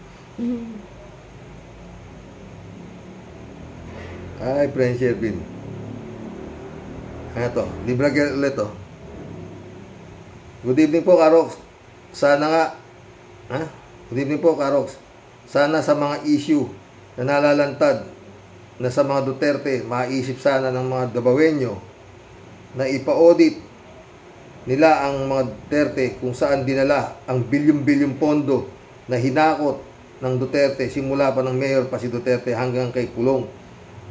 Ay, Friend Shervin. Ano to? Libra girl ulit to. Good evening po, Karox. Sana nga, Good evening po, Karox. Sana sa mga issue na nalalantad na sa mga Duterte, maisip sana ng mga Dabawenyo na ipa-audit nila ang mga Duterte kung saan dinala ang bilyong-bilyong pondo na hinakot ng Duterte simula pa ng mayor pa si Duterte hanggang kay Pulong.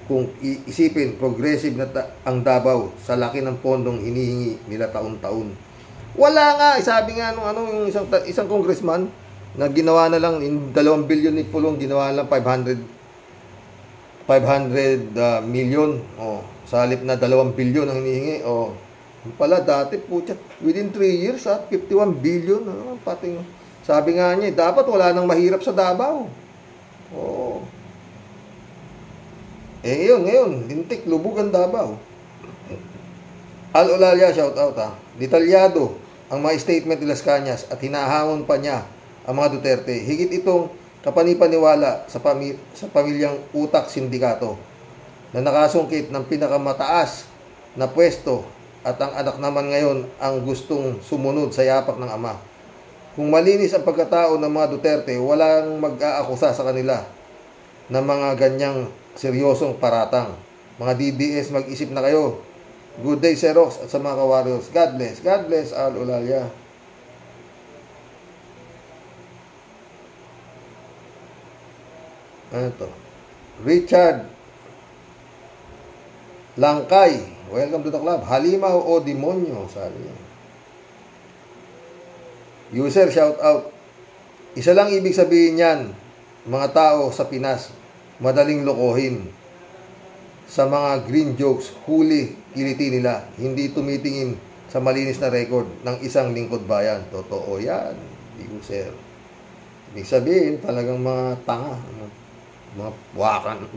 Kung iisipin, progressive na ang Davao sa laki ng pondong hinihingi nila taon-taon. Wala nga, sabi nga yung isang congressman na ginawa na lang in 2 billion ni Pulong, ginawa lang 500 million. Oh, sa halip na 2 billion ang hinihingi. Oh, pala dati putya, within 3 years 51 billion. Pati sabi nga niya, dapat wala nang mahirap sa Davao. Oh. Ngayon, lintik, lubog ang Davao. Al Olalia, shout out ha. Detalyado ang mga statement ni Las Cañas at hinahamon pa niya ang mga Duterte. Higit itong kapanipaniwala sa pamilyang utak sindikato na nakasungkit ng pinakamataas na pwesto at ang anak naman ngayon ang gustong sumunod sa yapak ng ama. Kung malinis ang pagkatao ng mga Duterte, walang mag-aakusa sa kanila ng mga ganyang seryosong paratang. Mga DDS, mag-isip na kayo. Good day, Xerox, at sa mga ka-warriors. God bless. God bless, Al Olalia. Ano to? Richard Langkay. Welcome to the club. Halimaw o demonyo, sabi niya. User, shout out. Isa lang ibig sabihin yan, mga tao sa Pinas, madaling lokohin. Sa mga green jokes, huli, kiliti nila, hindi tumitingin sa malinis na record ng isang lingkod bayan. Totoo yan, user. Ibig sabihin, talagang mga tanga, mga wakan.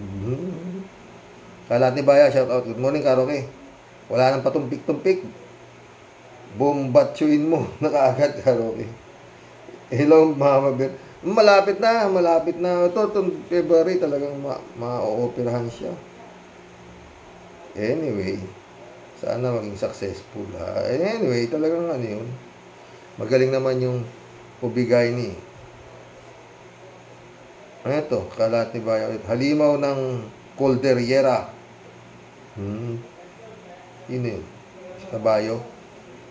Kalat ni Baya, shout out. Good morning, Karoke. Wala nang patumpik-tumpik. Bombatsuin mo na kaagad, Karoke. Hello, Mama Bear. Malapit na. Itong February talagang ma-ooperahan siya. Anyway, sana maging successful ha. Anyway, talagang ano yun. Magaling naman yung pubigay ni. Ano ito? Kalat ni Baya. Halimaw ng Calderiera. Yun yun. Kabayo.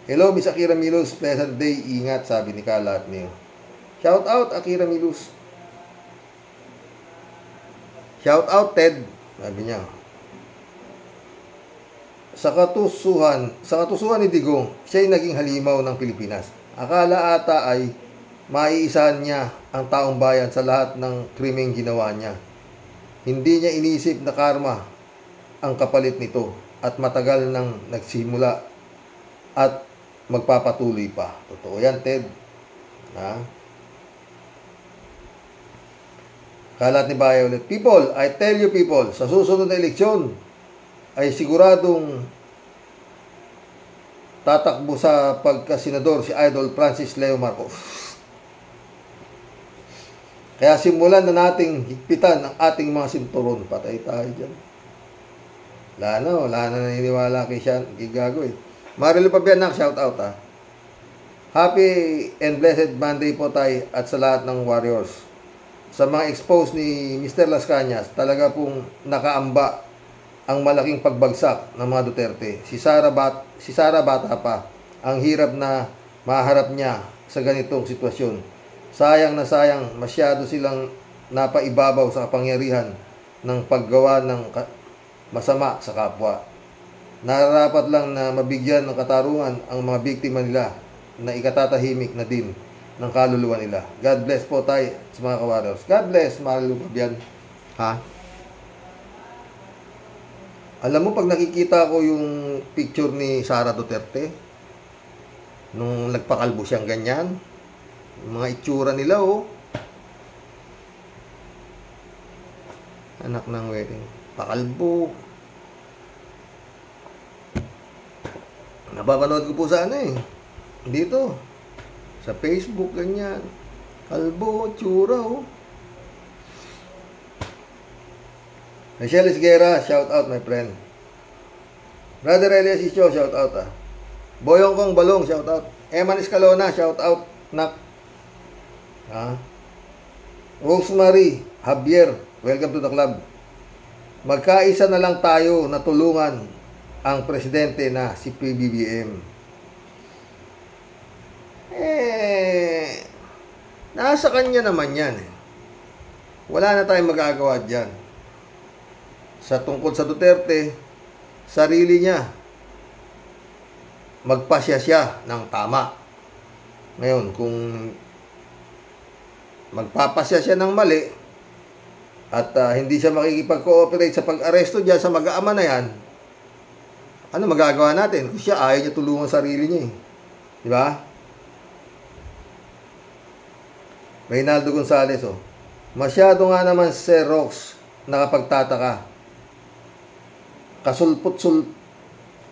Hello, Miss Akira Milus. Pleasant day. Ingat, sabi ni Kalat niyo. Shout out, Akira Milus. Shout out, Ted. Sabi niya. Sa katusuhan ni Digong, siya'y naging halimaw ng Pilipinas. Akala ata ay maiisahan niya ang taong bayan sa lahat ng krimeng ginawa niya. Hindi niya inisip na karma ang kapalit nito at matagal nang nagsimula at magpapatuloy pa. Totoo yan, Ted. Ha? Kalat ni Bayo ulit. People, I tell you people, sa susunod na eleksyon, ay siguradong tatakbo sa pagkasenador si Idol Francis Leo Marcos. Kaya simulan na nating higpitan ang ating mga sinturon. Patay tayo dyan. Wala na naniniwala kay Gago eh. Marilo Pabianak, shout out ha. Happy and blessed Monday po tayo at sa lahat ng warriors. Sa mga expose ni Mr. Las Cañas, talaga pong nakaamba ang malaking pagbagsak ng mga Duterte. Si Sara bata pa. Ang hirap na maharap niya sa ganitong sitwasyon. Sayang na sayang, masyado silang napaibabaw sa kapangyarihan ng paggawa ng masama sa kapwa. Nararapat lang na mabigyan ng katarungan ang mga biktima nila na ikatatahimik na din ng kaluluwa nila. God bless po tayo sa mga kawarriors. God bless, Marilu Pabian. Ha? Alam mo, pag nakikita ko yung picture ni Sara Duterte, nung nagpakalbo siyang ganyan, yung mga itsura nila, oh. Anak ng wedding. Pakalbo. Napapanood ko po sa ano eh. Dito. Sa Facebook, ganyan. Kalbo, itsura, oh. Michelle Esguera, shout out my friend. Brother Elias Isyo, shout out ah. Boyong Kong Balong, shout out. Eman Escalona, shout out. Nak. Ha? Rosemary Javier, welcome to the club. Magkaisa na lang tayo na tulungan ang presidente na si PBBM. Nasa kanya naman yan. Wala na tayong magagawa dyan. Sa tungkol sa Duterte, sarili niya, magpasya siya ng tama. Ngayon, kung magpapasya siya ng mali, at hindi siya makikipag-cooperate sa pag-aresto dyan sa mag-aama na yan, ano magagawa natin? Kung siya ayaw niya tulungan sarili niya eh. Di ba? Reynaldo Gonzales, oh. Masyado nga naman Xerox nakapagtataka.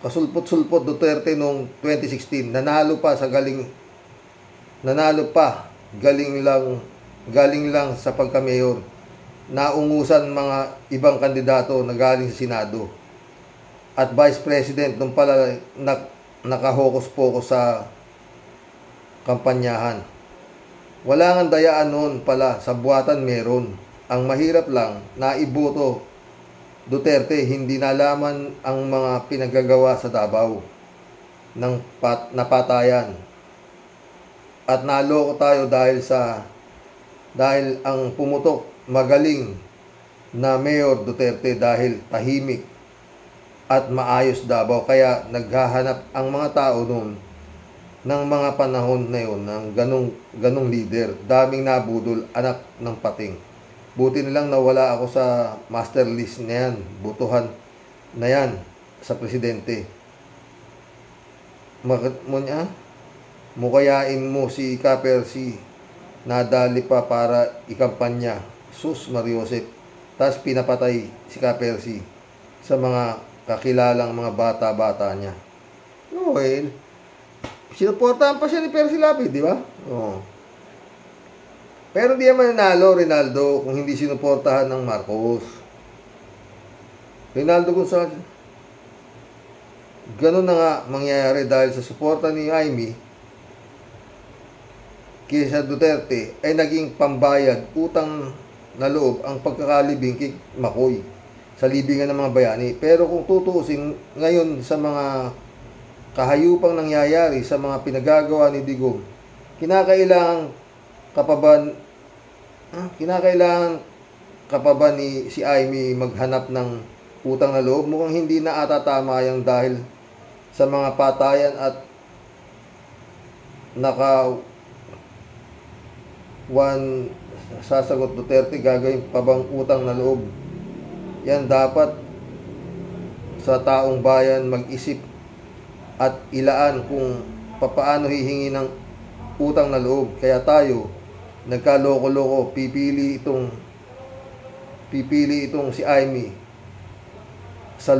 kasulpot-sulpot Duterte noong 2016. Nanalo pa, galing lang sa pagka-mayor. Naungusan mga ibang kandidato na galing sa Senado. At Vice President nung pala nakahokus-pokus sa kampanyahan. Wala nga dayaan noon pala, sa buwatan meron. Ang mahirap lang, naiboto Duterte, hindi nalaman ang mga pinagagawa sa Davao ng napatayan. At naloko tayo dahil ang pumutok magaling na Mayor Duterte dahil tahimik at maayos Davao. Kaya naghahanap ang mga tao noon ng mga panahon na yun ng ganong leader. Daming nabudol, anak ng pating. Buti nilang nawala ako sa master list na yan, butuhan na yan sa presidente. Mukayain mo si Ka-Percy, nadali pa para ikampanya. Sus Mariosep. Tapos pinapatay si Ka-Percy sa mga kakilalang mga bata-bata niya. Well, sinuportahan pa siya ni Percy Lapid, di ba? Oo. Pero di naman nanalo, Rinaldo, kung hindi sinuportahan ng Marcos. Rinaldo Gonzales. Ganun na nga mangyayari dahil sa suporta ni Jaime kaysa Duterte ay naging pambayad, utang na loob ang pagkakalibing kay Makoy sa libingan ng mga bayani. Pero kung tutuusin ngayon sa mga kahayupang nangyayari sa mga pinagagawa ni Digong, kinakailangan ka pa ba ni si Jaime maghanap ng utang na loob? Mukhang hindi na ata tama yung dahil sa mga patayan at sasagot Duterte, gagawin pa bang utang na loob? Yan dapat sa taong bayan mag-isip at ilaan kung papaano hihingi ng utang na loob. Kaya tayo nagkaloko-loko, pipili itong si Jaime sa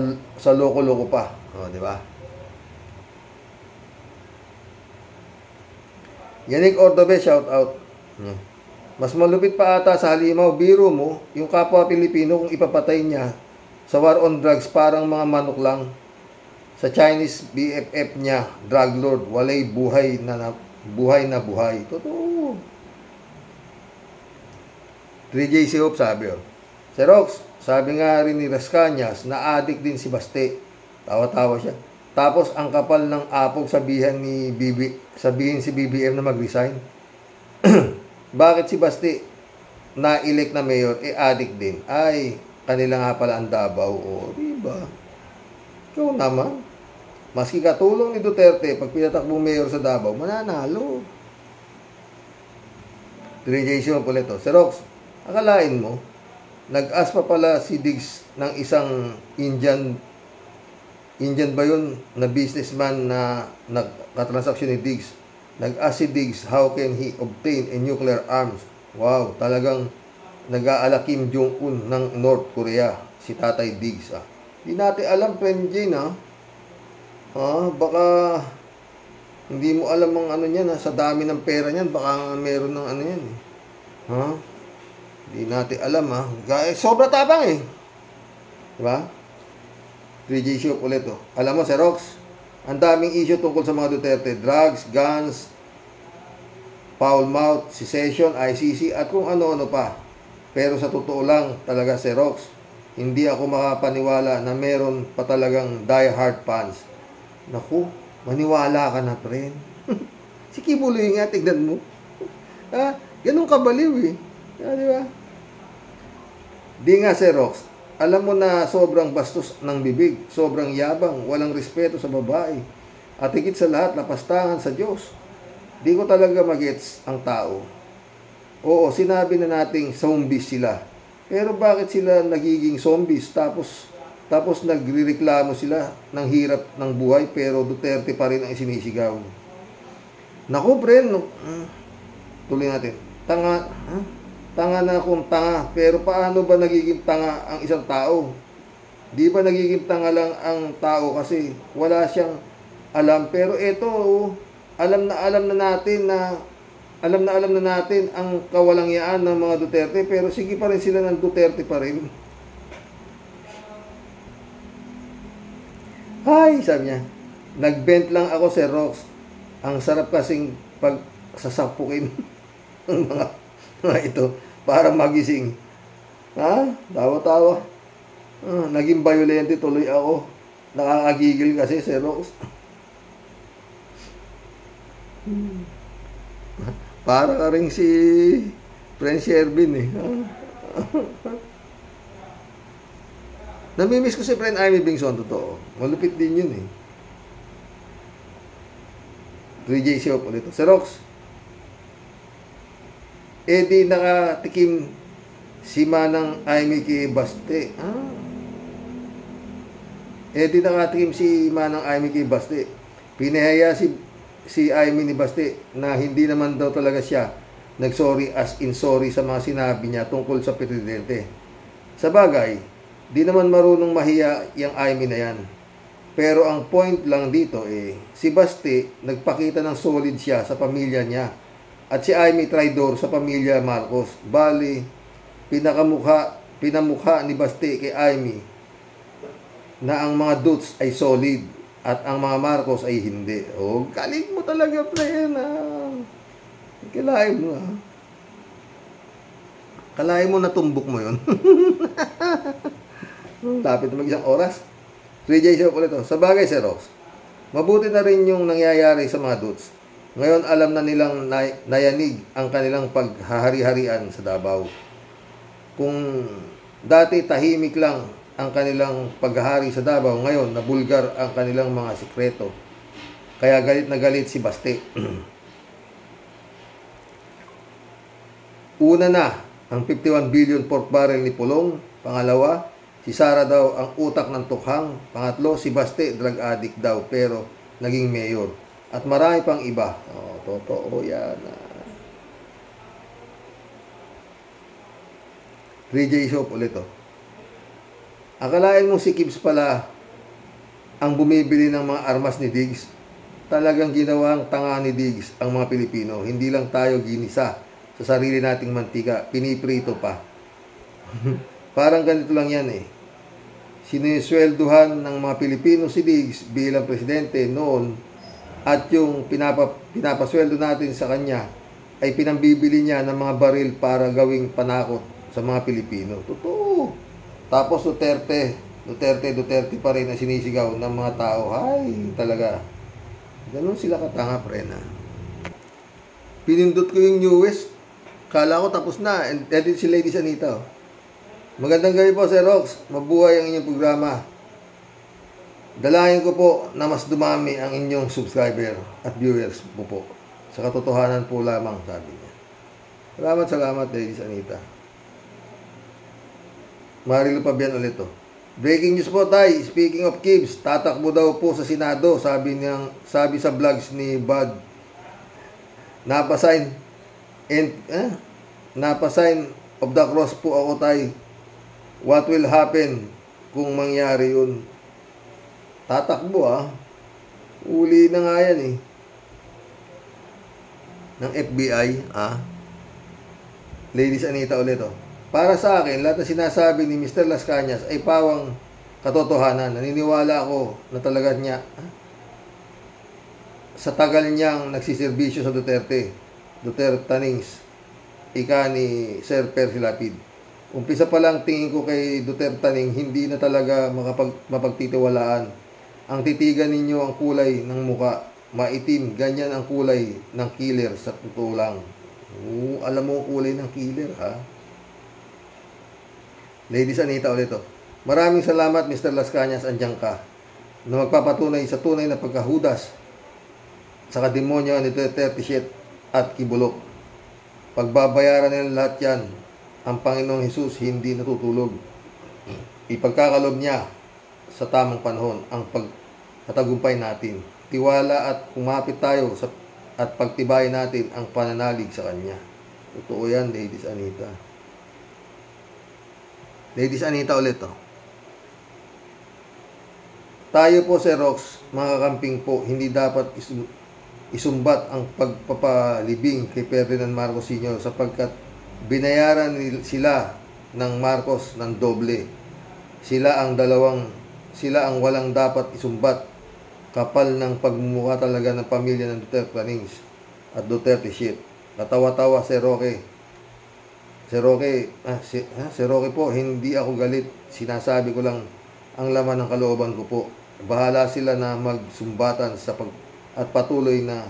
loko-loko pa. O, di ba? Yannick Ordobe, shout out. Mas malupit pa ata sa halimaw, biro mo, yung kapwa Pilipino kung ipapatay niya sa war on drugs, parang mga manok lang. Sa Chinese BFF niya, drug lord, walay buhay na buhay. Totoo. 3JC Hope sabi, Sir Rox, sabi nga rin ni Rascañas na addict din si Baste. Tawa-tawa siya. Tapos ang kapal ng apog sabihin si BBM na mag-resign. Bakit si Baste na-elect na mayor addict din? Ay, kanila nga pala ang Davao. O, diba? Ikaw naman. Maski katulong ni Duterte, pag pinatakbong mayor sa Davao, mananalo. 3JC Hope ulit. Sir Rox, akalain mo, nag-ask pa pala si Diggs ng isang Indian ba yun, na businessman na nagkatransaksyon ni Diggs. Nag-ask si Diggs, how can he obtain a nuclear arms? Wow, talagang nag-aala Kim Jong-un ng North Korea, si Tatay Diggs. Di natin alam, friend Jane, baka hindi mo alam ang ano niyan, sa dami ng pera niyan, baka meron ng ano yan. Di natin alam, sobra tabang diba? 3G Shop ulit Alam mo, Sir Rox, ang daming issue tungkol sa mga Duterte. Drugs, guns, foul mouth, secession, ICC, at kung ano-ano pa. Pero sa totoo lang talaga, Sir Rox, hindi ako makapaniwala na meron pa talagang die-hard fans. Naku, maniwala ka na, friend. Si Kibuloy nga, tignan mo. Ganun kabaliw di ba? Di nga, Sir Rox, alam mo na sobrang bastos ng bibig, sobrang yabang, walang respeto sa babae, at higit sa lahat, lapastangan sa Diyos. Di ko talaga magets ang tao. Oo, sinabi na nating zombies sila. Pero bakit sila nagiging zombies tapos nagrereklamo sila ng hirap ng buhay pero Duterte pa rin ang isinisigaw? Naku, friend, tuloy natin. Tanga na akong tanga. Pero paano ba nagiging tanga ang isang tao? Di ba nagiging tanga lang ang tao kasi wala siyang alam. Pero ito, alam na natin ang kawalangyaan ng mga Duterte, pero sige pa rin sila ng Duterte pa rin. Hay, sabi niya, nagbent lang ako, Sir Rox. Ang sarap kasing pagsasapukin ng mga ito para magising. Ha? Tawa-tawa. Naging violente tuloy ako. Nakakagigil kasi, Sir Rox. Para ka rin si Prince Erwin eh. Namimiss ko si Friend Amy Bingson, totoo. Malupit din yun eh. 3J Shop ulit. Sir Rox, di nakatikim si Manang Amy kay Baste. Di nakatikim si Manang Amy kay Baste. Pinahaya si Amy ni Baste na hindi naman daw talaga siya nagsorry as in sorry sa mga sinabi niya tungkol sa presidente. Sa bagay, di naman marunong mahiya yung Amy na yan. Pero ang point lang dito si Baste nagpakita ng solid siya sa pamilya niya. At si Amy traidor sa pamilya Marcos. Bali, pinamukha ni Baste kay Amy na ang mga Dudes ay solid at ang mga Marcos ay hindi. Galing mo talaga, pre, na kalahin mo. Kalahin mo na tumbok mo yun. Lapit na mag-isang oras. 3J Show ulit ito. Sa bagay, Sir Rox, mabuti na rin yung nangyayari sa mga Dudes. Ngayon, alam na nilang nayanig ang kanilang paghahari-harian sa Davao. Kung dati tahimik lang ang kanilang paghahari sa Davao, ngayon nabulgar ang kanilang mga sikreto. Kaya galit na galit si Baste. Una na ang 51 billion pork barrel ni Pulong. Pangalawa, si Sara daw ang utak ng tukhang. Pangatlo, si Baste drug addict daw pero naging mayor. At marami pang iba. Totoo yan. 3J Shop ulit Akalain mo si Kibbs pala ang bumibili ng mga armas ni Diggs. Talagang ginawang tanga ni Diggs ang mga Pilipino. Hindi lang tayo ginisa sa sarili nating mantika. Piniprito pa. Parang ganito lang yan Siniswelduhan ng mga Pilipino si Diggs bilang presidente noon at yung pinapasweldo natin sa kanya ay pinambibili niya ng mga baril para gawing panakot sa mga Pilipino. Totoo. Tapos Duterte pa rin ang sinisigaw ng mga tao. Ay, talaga. Ganun sila katanga, prena. Pinindot ko yung newest. Kala ko tapos na. And edit si Lady Anita. Magandang gabi po, Sir Rox. Mabuhay ang inyong programa. Dalayan ko po na mas dumami ang inyong subscriber at viewers po. Sa katotohanan po lamang, sabi niya. Salamat, Lady Anita. Marilo Pabian ulit Breaking news po, Tay. Speaking of Kibbs, tatakbo daw po sa Senado. Sabi sa vlogs ni Bud. Napasign of the cross po ako, Tay. What will happen kung mangyari yun? Tatakbo Uli na nga yan ng FBI Ladies Anita ulit Para sa akin, lahat na sinasabi ni Mr. Las Cañas ay pawang katotohanan. Naniniwala ako na talaga niya sa tagal niyang nagsiservisyo sa Duterte Tanings, ika ni Sir Percy Lapid. Umpisa pa lang tingin ko kay Duterte Taning hindi na talaga mapagtitiwalaan. Ang titigan ninyo ang kulay ng muka, maitim, ganyan ang kulay ng killer sa totoo lang. Alam mo ang kulay ng killer, Ladies Anita ulit Maraming salamat, Mr. Las Cañas, andyan ka na magpapatunay sa tunay na pagkahudas sa kademonyo ni Duterte shit at Kibulok. Pagbabayaran nila lahat yan. Ang Panginoong Hesus hindi natutulog. Ipagkakalob niya sa tamang panahon ang pagtatagumpay natin. Tiwala at kumapit tayo at pagtibayin natin ang pananalig sa Kanya. Totoo yan, Ladies Anita. Ladies Anita ulit Tayo po, Sir Rox, mga kakamping po, hindi dapat isumbat ang pagpapalibing kay Ferdinand Marcos Sr. sapagkat binayaran sila ng Marcos ng doble. Sila ang walang dapat isumbat. Kapal ng pagmumukha talaga ng pamilya ng Duterte Planings at Duterte shit. Katawa-tawa, Sir Roque. Sir Roque po, hindi ako galit. Sinasabi ko lang ang laman ng kalooban ko po. Bahala sila na magsumbatan at patuloy na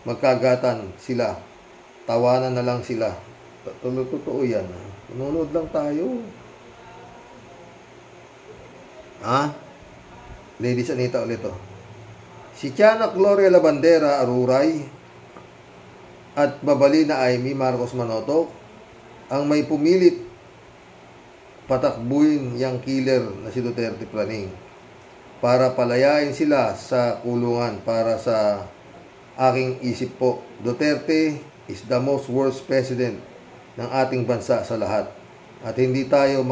magkagatan sila. Tawanan na lang sila. Totoo yan. Nanonood lang tayo. Ladies Anita ulit to. Si Tiana Gloria Labandera Aruray at Babalina Aimee Marcos Manotoc ang may pumilit patakbuhin yang killer na si Duterte Planing para palayain sila sa kulungan. Para sa aking isip po, Duterte is the most worst president ng ating bansa sa lahat. At hindi tayo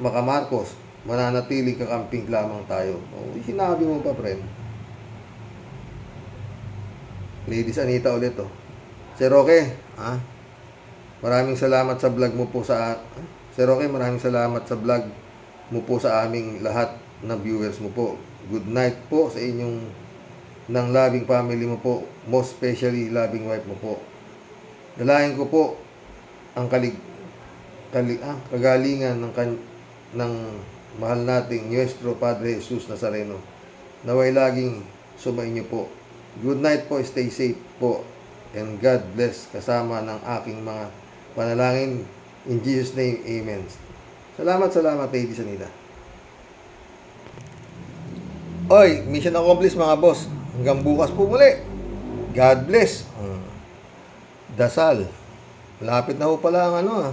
makamarcos, mananatiling kakamping lamang tayo. Sinabi mo pa, friend. Ladies Anita ulit to. Sir Roque, maraming salamat sa vlog mo po Sir Roque, maraming salamat sa vlog mo po sa aming lahat na viewers mo po. Good night po sa inyong ng loving family mo po, most especially loving wife mo po. Dalayan ko po ang kagalingan ng mahal nating Nuestro Padre Jesus Nazareno. Naway laging sumainyo po. Good night po, stay safe po, and God bless kasama ng aking mga panalangin. In Jesus' name, Amen. Salamat, Lady Sanida. Oy, mission accomplished mga boss. Hanggang bukas po muli. God bless. Dasal. Lapit na ho pala ang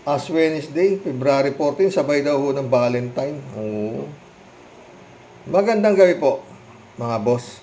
Ash Wednesday, February 14, sabay daw ho ng Valentine. Magandang gabi po, mga boss.